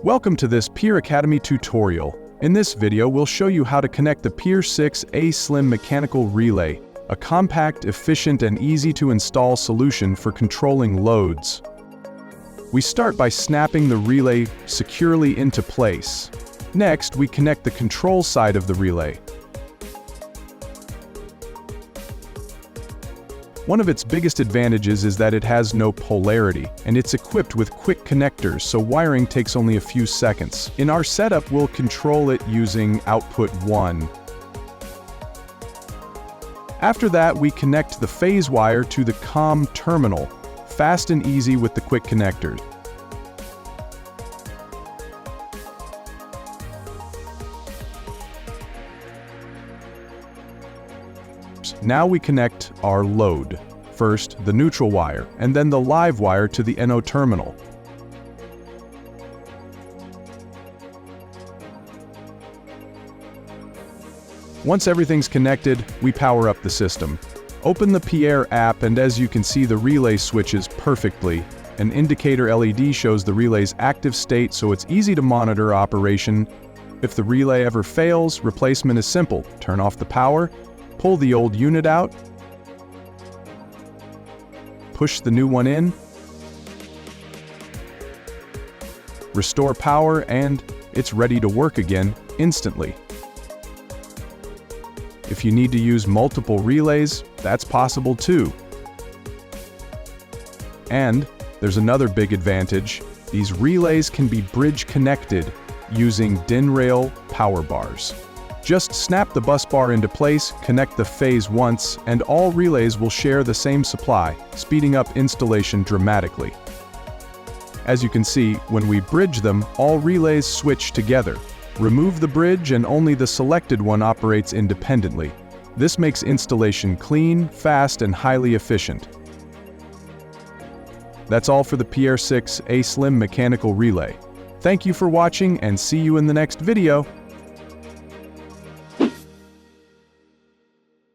Welcome to this PIERRE Academy tutorial. In this video, we'll show you how to connect the PIERRE 6A Slim mechanical relay, a compact, efficient, and easy-to-install solution for controlling loads. We start by snapping the relay securely into place. Next, we connect the control side of the relay. One of its biggest advantages is that it has no polarity, and it's equipped with quick connectors, so wiring takes only a few seconds. In our setup, we'll control it using output 1. After that, we connect the phase wire to the COM terminal, fast and easy with the quick connectors. Now we connect our load. First, the neutral wire, and then the live wire to the NO terminal. Once everything's connected, we power up the system. Open the PIERRE app, and as you can see, the relay switches perfectly. An indicator LED shows the relay's active state, so it's easy to monitor operation. If the relay ever fails, replacement is simple. Turn off the power, pull the old unit out, push the new one in, restore power, and it's ready to work again instantly. If you need to use multiple relays, that's possible too. And there's another big advantage. These relays can be bridge connected using DIN rail power bars. Just snap the bus bar into place, connect the phase once, and all relays will share the same supply, speeding up installation dramatically. As you can see, when we bridge them, all relays switch together. Remove the bridge and only the selected one operates independently. This makes installation clean, fast, and highly efficient. That's all for the PIERRE 6A Slim mechanical relay. Thank you for watching, and see you in the next video.